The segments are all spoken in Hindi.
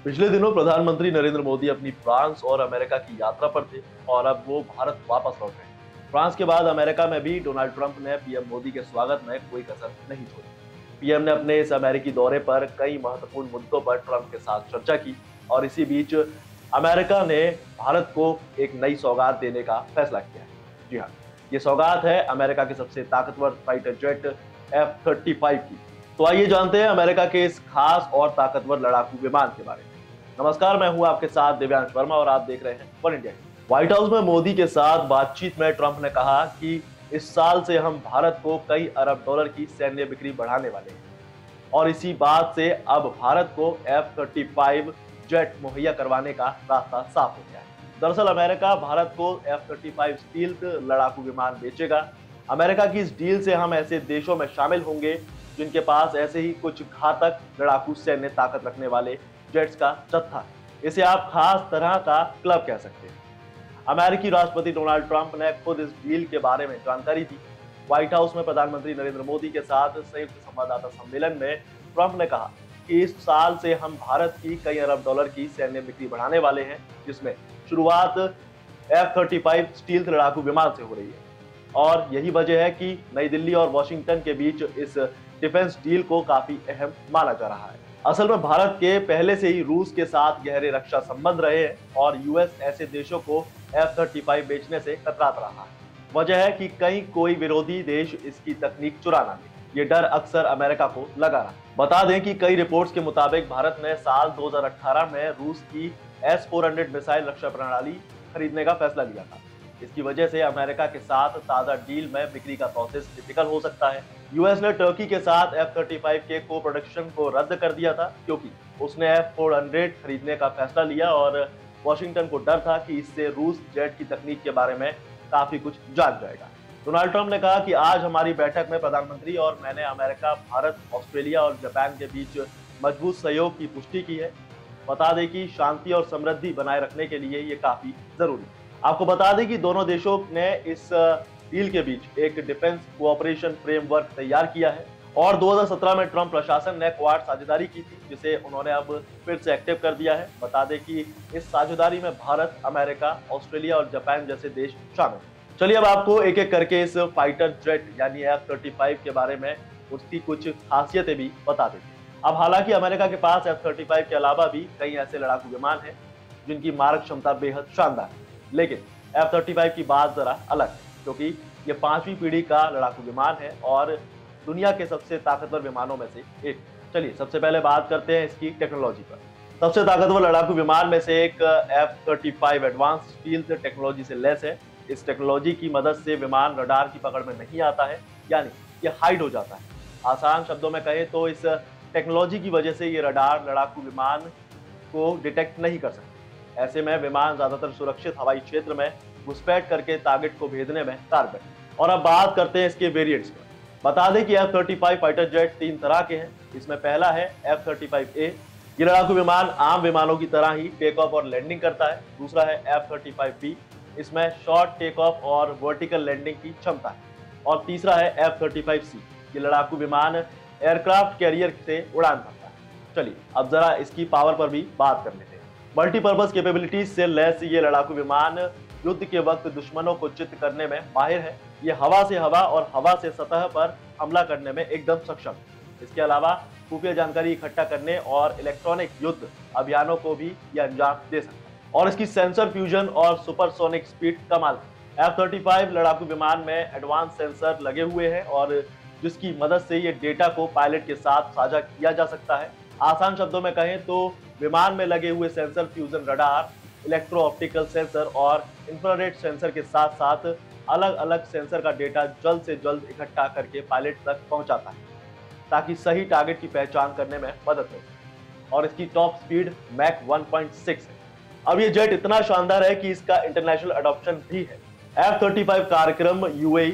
पिछले दिनों प्रधानमंत्री नरेंद्र मोदी अपनी फ्रांस और अमेरिका की यात्रा पर थे और अब वो भारत वापस लौट रहे हैं। फ्रांस के बाद अमेरिका में भी डोनाल्ड ट्रंप ने पीएम मोदी के स्वागत में कोई कसर नहीं छोड़ी। पीएम ने अपने इस अमेरिकी दौरे पर कई महत्वपूर्ण मुद्दों पर ट्रंप के साथ चर्चा की और इसी बीच अमेरिका ने भारत को एक नई सौगात देने का फैसला किया है। जी हाँ, ये सौगात है अमेरिका के सबसे ताकतवर फाइटर जेट F-35 की। तो आइए जानते हैं अमेरिका के इस खास और ताकतवर लड़ाकू विमान के बारे में। नमस्कार, मैं हूं आपके साथ दिव्यांश वर्मा और आप देख रहे हैं वन इंडिया। व्हाइट हाउस में मोदी के साथ बातचीत में ट्रंप ने कहा कि इस साल से हम भारत को कई अरब डॉलर की सैन्य बिक्री बढ़ाने वाले हैं और इसी बात से अब भारत को F-35 जेट मुहैया करवाने का रास्ता साफ हो गया है। दरअसल अमेरिका भारत को F-35 स्टील्थ लड़ाकू विमान बेचेगा। अमेरिका की इस डील से हम ऐसे देशों में शामिल होंगे जिनके पास ऐसे ही कुछ घातक लड़ाकू सैन्य ताकत रखने वाले जेट्स का जत्था है। इसे आप खास तरह का क्लब कह सकते हैं। अमेरिकी राष्ट्रपति डोनाल्ड ट्रंप ने खुद इस डील के बारे में जानकारी दी। व्हाइट हाउस में प्रधानमंत्री नरेंद्र मोदी के साथ संयुक्त संवाददाता सम्मेलन में ट्रंप ने कहा कि इस साल से हम भारत की कई अरब डॉलर की सैन्य बिक्री बढ़ाने वाले हैं, जिसमें शुरुआत F-35 स्टील्थ लड़ाकू विमान से हो रही है। और यही वजह है कि नई दिल्ली और वॉशिंगटन के बीच इस डिफेंस डील को काफी अहम माना जा रहा है। असल में भारत के पहले से ही रूस के साथ गहरे रक्षा संबंध रहे हैं और यूएस ऐसे देशों को F-35 बेचने से कतराता रहा है। वजह है कि कहीं कोई विरोधी देश इसकी तकनीक चुरा ना ले। ये डर अक्सर अमेरिका को लगा रहा। बता दें कि कई रिपोर्ट्स के मुताबिक भारत ने साल 2018 में रूस की S-400 मिसाइल रक्षा प्रणाली खरीदने का फैसला लिया था। इसकी वजह से अमेरिका के साथ ताजा डील में बिक्री का प्रोसेस डिफिकल्ट हो सकता है। यूएस ने टर्की के साथ F-35 के को प्रोडक्शन को रद्द कर दिया था क्योंकि उसने F-400 खरीदने का फैसला लिया और वॉशिंगटन को डर था कि इससे रूस जेट की तकनीक के बारे में काफी कुछ जान जाएगा। डोनाल्ड ट्रंप ने कहा कि आज हमारी बैठक में प्रधानमंत्री और मैंने अमेरिका, भारत, ऑस्ट्रेलिया और जापान के बीच मजबूत सहयोग की पुष्टि की है। बता दें कि शांति और समृद्धि बनाए रखने के लिए ये काफी जरूरी है। आपको बता दें कि दोनों देशों ने इस डील के बीच एक डिफेंस कोऑपरेशन फ्रेमवर्क तैयार किया है और 2017 में ट्रंप प्रशासन ने क्वाड साझेदारी की थी, जिसे उन्होंने अब फिर से एक्टिव कर दिया है। बता दें कि इस साझेदारी में भारत, अमेरिका, ऑस्ट्रेलिया और जापान जैसे देश शामिल हैं। चलिए अब आपको एक एक करके इस फाइटर जेट यानी F-35 के बारे में उसकी कुछ खासियतें भी बता देते हैं। अब हालांकि अमेरिका के पास F-35 के अलावा भी कई ऐसे लड़ाकू विमान हैं जिनकी मारक क्षमता बेहद शानदार है, लेकिन F-35 की बात जरा अलग है क्योंकि ये 5वीं पीढ़ी का लड़ाकू विमान है और दुनिया के सबसे ताकतवर विमानों में से एक। चलिए सबसे पहले बात करते हैं इसकी टेक्नोलॉजी पर। सबसे ताकतवर लड़ाकू विमान में से एक F-35 एडवांस स्टील्थ टेक्नोलॉजी से लैस है। इस टेक्नोलॉजी की मदद से विमान रडार की पकड़ में नहीं आता है, यानी ये हाइड हो जाता है। आसान शब्दों में कहें तो इस टेक्नोलॉजी की वजह से ये रडार लड़ाकू विमान को डिटेक्ट नहीं कर सकते। ऐसे में विमान ज्यादातर सुरक्षित हवाई क्षेत्र में घुसपैठ करके टारगेट को भेदने में कारगर। और अब बात करते हैं इसके वेरिएंट्स पर। बता दें कि F-35 फाइटर जेट 3 तरह के हैं। इसमें पहला है F-35A। ये लड़ाकू विमान आम विमानों की तरह ही टेक ऑफ और लैंडिंग करता है। दूसरा है F-35B। इसमें शॉर्ट टेक ऑफ और वर्टिकल लैंडिंग की क्षमता है। और तीसरा है F-35C। ये लड़ाकू विमान एयरक्राफ्ट कैरियर से उड़ान भरता है। चलिए अब जरा इसकी पावर पर भी बात कर लेते हैं। मल्टीपर्पज कैपेबिलिटीज से लैस ये लड़ाकू विमान युद्ध के वक्त दुश्मनों को चित्त करने में माहिर है। ये हवा से हवा और हवा से सतह पर हमला करने में एकदम सक्षम है। इसके अलावा खुफिया जानकारी इकट्ठा करने और इलेक्ट्रॉनिक युद्ध अभियानों को भी ये अंजाम दे सकता है। और इसकी सेंसर फ्यूजन और सुपरसोनिक स्पीड कमाल है। F-35 लड़ाकू विमान में एडवांस सेंसर लगे हुए हैं और जिसकी मदद से ये डेटा को पायलट के साथ साझा किया जा सकता है। आसान शब्दों में कहें तो विमान में लगे हुए sensor fusion radar, electro optical sensor और इंफ्रारेड सेंसर के साथ साथ अलग अलग सेंसर का डेटा जल्द से जल्द इकट्ठा करके पायलट तक पहुंचाता है ताकि सही टारगेट की पहचान करने में मदद हो। और इसकी टॉप स्पीड मैक 1.6 है। अब ये जेट इतना शानदार है कि इसका इंटरनेशनल अडॉप्शन भी है। F-35 कार्यक्रम यूएई,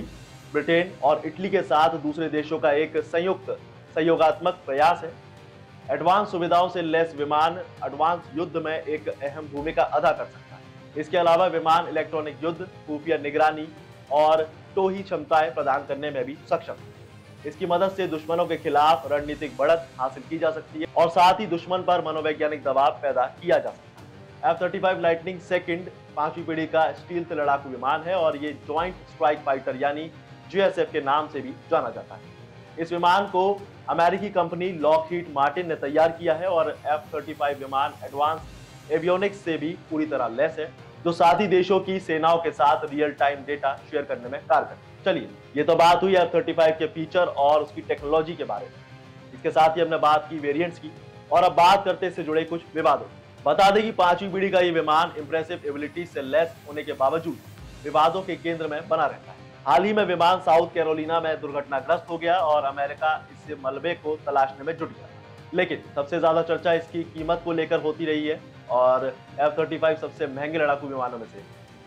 ब्रिटेन और इटली के साथ दूसरे देशों का एक संयुक्त सहयोगात्मक प्रयास है। एडवांस सुविधाओं से लैस विमान एडवांस युद्ध में एक अहम भूमिका अदा कर सकता है। इसके अलावा विमान इलेक्ट्रॉनिक युद्ध, खुफिया निगरानी और टो ही क्षमताएं प्रदान करने में भी सक्षम है। इसकी मदद से दुश्मनों के खिलाफ रणनीतिक बढ़त हासिल की जा सकती है और साथ ही दुश्मन पर मनोवैज्ञानिक दबाव पैदा किया जा सकता है। F-35 लाइटनिंग सेकंड 5वीं पीढ़ी का स्टील्थ लड़ाकू विमान है और ये ज्वाइंट स्ट्राइक फाइटर यानी JSF के नाम से भी जाना जाता है। इस विमान को अमेरिकी कंपनी लॉकहीड मार्टिन ने तैयार किया है और F-35 विमान एडवांस एवियोनिक्स से भी पूरी तरह लैस है, जो साथी देशों की सेनाओं के साथ रियल टाइम डेटा शेयर करने में कारगर है। चलिए, ये तो बात हुई F-35 के फीचर और उसकी टेक्नोलॉजी के बारे में। इसके साथ ही हमने बात की वेरिएंट्स की और अब बात करते इससे जुड़े कुछ विवादों। बता दें कि 5वीं पीढ़ी का ये विमान इंप्रेसिव एबिलिटी से लैस होने के बावजूद विवादों के केंद्र में बना रहता है। हाल ही में विमान साउथ कैरोलिना में दुर्घटनाग्रस्त हो गया और अमेरिका इससे मलबे को तलाशने में जुट गया। लेकिन सबसे ज्यादा चर्चा इसकी कीमत को लेकर होती रही है और F-35 सबसे महंगे लड़ाकू विमानों में से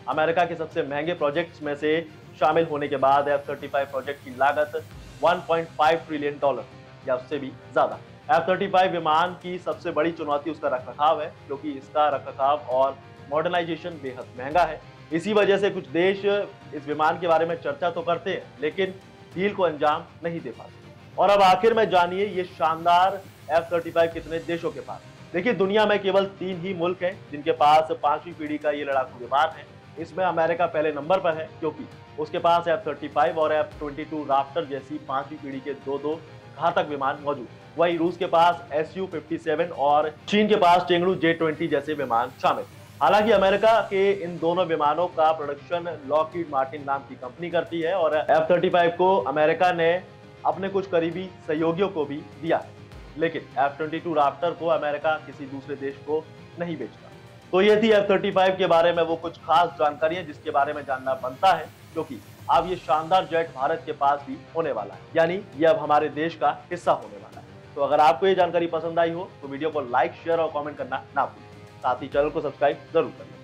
अमेरिका के सबसे महंगे प्रोजेक्ट्स में से शामिल होने के बाद F-35 प्रोजेक्ट की लागत $1.5 ट्रिलियन या उससे भी ज्यादा। F-35 विमान की सबसे बड़ी चुनौती उसका रखरखाव है, क्योंकि इसका रखरखाव और मॉडर्नाइजेशन बेहद महंगा है। इसी वजह से कुछ देश इस विमान के बारे में चर्चा तो करते हैं, लेकिन डील को अंजाम नहीं दे पाते। और अब आखिर में जानिए ये शानदार F-35 कितने देशों के पास। देखिए, दुनिया में केवल 3 ही मुल्क हैं जिनके पास 5वीं पीढ़ी का ये लड़ाकू विमान है। इसमें अमेरिका पहले नंबर पर है, क्योंकि उसके पास F-35 और F-22 राप्टर जैसी 5वीं पीढ़ी के दो घातक विमान मौजूद। वहीं रूस के पास Su-57 और चीन के पास चेंगडू J-20 जैसे विमान शामिल। हालांकि अमेरिका के इन दोनों विमानों का प्रोडक्शन लॉकहीड मार्टिन नाम की कंपनी करती है और F-35 को अमेरिका ने अपने कुछ करीबी सहयोगियों को भी दिया है, लेकिन F-22 राप्टर को अमेरिका किसी दूसरे देश को नहीं बेचता। तो ये थी F-35 के बारे में वो कुछ खास जानकारियां जिसके बारे में जानना बनता है, क्योंकि अब ये शानदार जेट भारत के पास भी होने वाला है, यानी ये अब हमारे देश का हिस्सा होने वाला है। तो अगर आपको ये जानकारी पसंद आई हो तो वीडियो को लाइक, शेयर और कमेंट करना ना भूलें। साथ ही चैनल को सब्सक्राइब जरूर करें।